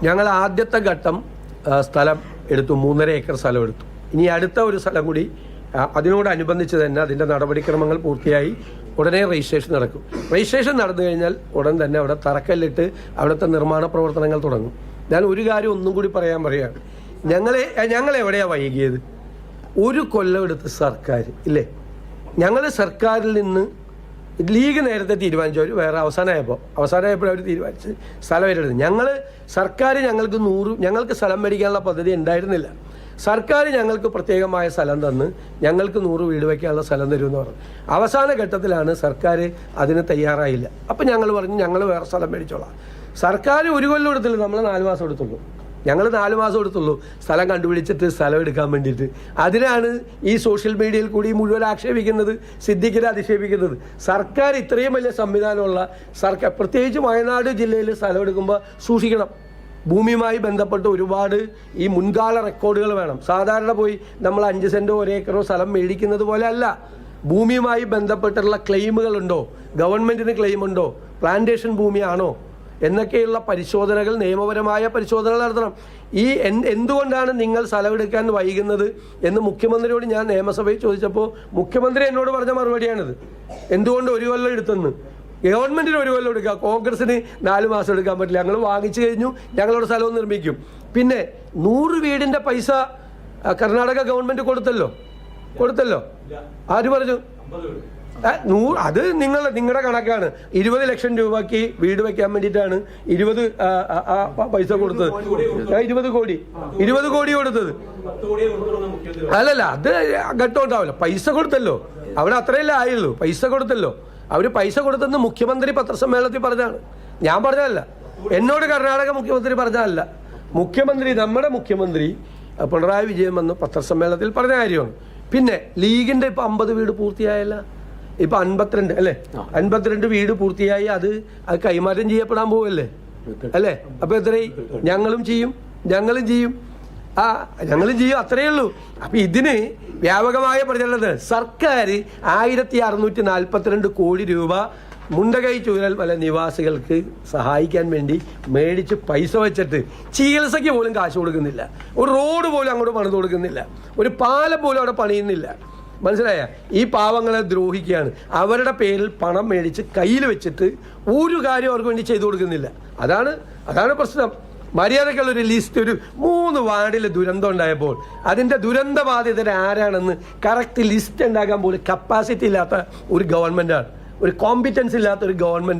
ഞങ്ങൾ ആദ്യത്തെ ഘട്ടം സ്ഥലം എടുത്തു, 3.5 ഏക്കർ സ്ഥലം എടുത്തു. ഇനി അടുത്ത ഒരു സ്ഥലം കൂടി അതിനോടനുബന്ധിച്ച് തന്നെ അതിൻ്റെ നടപടിക്രമങ്ങൾ പൂർത്തിയായി ഉടനെ രജിസ്ട്രേഷൻ നടക്കും. രജിസ്ട്രേഷൻ നടന്നു കഴിഞ്ഞാൽ ഉടൻ തന്നെ അവിടെ തറക്കല്ലിട്ട് അവിടുത്തെ നിർമ്മാണ പ്രവർത്തനങ്ങൾ തുടങ്ങും. ഞാൻ ഒരു കാര്യം ഒന്നും കൂടി പറയുകയാണ്, ഞങ്ങൾ എവിടെയാണ് വൈകിയത്? ഒരു കൊല്ലം എടുത്ത് സർക്കാർ ഇല്ലേ, ഞങ്ങൾ സർക്കാരിൽ നിന്ന് ലീഗ് നേരത്തെ തീരുമാനിച്ചവർ വേറെ അവസാനമായപ്പോൾ അവർ തീരുമാനിച്ച് സ്ഥലം ഏറ്റെടുത്തു. സർക്കാർ ഞങ്ങൾക്ക് സ്ഥലം മേടിക്കാനുള്ള പദ്ധതി ഉണ്ടായിരുന്നില്ല. സർക്കാർ ഞങ്ങൾക്ക് പ്രത്യേകമായ സ്ഥലം തന്ന് ഞങ്ങൾക്ക് 100 വീട് വയ്ക്കാനുള്ള സ്ഥലം തരുമെന്ന് പറഞ്ഞു. അവസാന ഘട്ടത്തിലാണ് സർക്കാർ അതിന് തയ്യാറായില്ല. അപ്പം ഞങ്ങൾ പറഞ്ഞു ഞങ്ങൾ വേറെ സ്ഥലം മേടിച്ചോളാം. സർക്കാർ 1 കൊല്ലം എടുത്തില്ല, നമ്മൾ 4 മാസം എടുത്തുള്ളൂ. ഞങ്ങൾ 4 മാസം എടുത്തുള്ളൂ സ്ഥലം കണ്ടുപിടിച്ചിട്ട് സ്ഥലം എടുക്കാൻ വേണ്ടിയിട്ട്. അതിനാണ് ഈ സോഷ്യൽ മീഡിയയിൽ കൂടി മുഴുവൻ ആക്ഷേപിക്കുന്നത്, സിദ്ദിഖിനെ അധിക്ഷേപിക്കുന്നത്. സർക്കാർ ഇത്രയും വലിയ സംവിധാനമുള്ള സർക്കാർ, പ്രത്യേകിച്ച് വയനാട് ജില്ലയിൽ സ്ഥലം എടുക്കുമ്പോൾ സൂക്ഷിക്കണം. ഭൂമിയുമായി ബന്ധപ്പെട്ട് ഒരുപാട് ഈ മുൻകാല റെക്കോർഡുകൾ വേണം. സാധാരണ പോയി നമ്മൾ 5 സെൻറ്റോ 1 ഏക്കറോ സ്ഥലം മേടിക്കുന്നത് പോലെ അല്ല. ഭൂമിയുമായി ബന്ധപ്പെട്ടുള്ള ക്ലെയിമുകളുണ്ടോ, ഗവൺമെൻറ്റിന് ക്ലെയിമുണ്ടോ, പ്ലാന്റേഷൻ ഭൂമിയാണോ എന്നൊക്കെയുള്ള പരിശോധനകൾ, നിയമപരമായ പരിശോധനകൾ നടത്തണം. എന്തുകൊണ്ടാണ് നിങ്ങൾ സ്ഥലമെടുക്കാൻ വൈകുന്നത് എന്ന് മുഖ്യമന്ത്രിയോട് ഞാൻ നിയമസഭയിൽ ചോദിച്ചപ്പോൾ മുഖ്യമന്ത്രി എന്നോട് പറഞ്ഞ മറുപടിയാണിത്. എന്തുകൊണ്ട് 1 കൊല്ലം എടുത്തെന്ന്. ഗവൺമെൻറ്റിന് 1 കൊല്ലം എടുക്കാം, കോൺഗ്രസിന് 4 മാസം എടുക്കാൻ പറ്റില്ല. ഞങ്ങൾ വാങ്ങിച്ചു കഴിഞ്ഞു, ഞങ്ങളുടെ സ്ഥലവും നിർമ്മിക്കും. പിന്നെ 100 വീടിൻ്റെ പൈസ കർണാടക ഗവൺമെൻറ് കൊടുത്തല്ലോ. ആര് പറഞ്ഞു? അത് നിങ്ങളുടെ കണക്കാണ്. 20 ലക്ഷം രൂപയ്ക്ക് വീട് വെക്കാൻ വേണ്ടിയിട്ടാണ് 20 പൈസ കൊടുത്തത്. 20 കോടി കൊടുത്തത്. അല്ലല്ല, അത് ഘട്ടം ഉണ്ടാവില്ല. പൈസ കൊടുത്തല്ലോ, അവിടെ അത്രയല്ലേ ആയുള്ളൂ. പൈസ കൊടുത്തല്ലോ. അവർ പൈസ കൊടുത്തെന്ന് മുഖ്യമന്ത്രി പത്രസമ്മേളനത്തിൽ പറഞ്ഞാണ്, ഞാൻ പറഞ്ഞതല്ല. എന്നോട് കർണാടക മുഖ്യമന്ത്രി പറഞ്ഞതല്ല. നമ്മുടെ മുഖ്യമന്ത്രി പിണറായി വിജയൻ വന്ന് പത്രസമ്മേളനത്തിൽ പറഞ്ഞ കാര്യമാണ്. പിന്നെ ലീഗിന്റെ ഇപ്പൊ 50 വീട് പൂർത്തിയായല്ല, ഇപ്പൊ 52 അല്ലേ, 52 വീട് പൂർത്തിയായി. അത് കൈമാറ്റം ചെയ്യപ്പെടാൻ പോവല്ലേ അല്ലേ? അപ്പൊ എത്രയായി? ഞങ്ങളും ചെയ്യും. അത്രയേ ഉള്ളൂ. അപ്പൊ ഇതിന് വ്യാപകമായ പ്രചരണത്തിന് സർക്കാർ 1642 കോടി രൂപ മുണ്ടകൈ ചൂരൽമല നിവാസികൾക്ക് സഹായിക്കാൻ വേണ്ടി മേടിച്ച് പൈസ വെച്ചിട്ട് ചികിത്സയ്ക്ക് പോലും കാശ് കൊടുക്കുന്നില്ല. ഒരു റോഡ് പോലും അങ്ങോട്ട് പണിത് കൊടുക്കുന്നില്ല. ഒരു പാലം പോലും അവിടെ പണിയുന്നില്ല. മനസ്സിലായ? ഈ പാവങ്ങളെ ദ്രോഹിക്കുകയാണ്. അവരുടെ പേരിൽ പണം മേടിച്ച് കയ്യിൽ വെച്ചിട്ട് ഒരു കാര്യം അവർക്ക് വേണ്ടി ചെയ്തു കൊടുക്കുന്നില്ല. അതാണ് പ്രശ്നം. മര്യാദക്കുള്ളൊരു ലിസ്റ്റ്, ഒരു 3 വാർഡിൽ ദുരന്തം ഉണ്ടായപ്പോൾ അതിൻ്റെ ദുരന്ത ബാധിതർ ആരാണെന്ന് കറക്റ്റ് ലിസ്റ്റ് ഉണ്ടാക്കാൻ പോലും കപ്പാസിറ്റി ഇല്ലാത്ത ഒരു ഗവൺമെൻറ്റാണ്, ഒരു കോമ്പിറ്റൻസ് ഇല്ലാത്ത ഒരു ഗവൺമെൻറ്.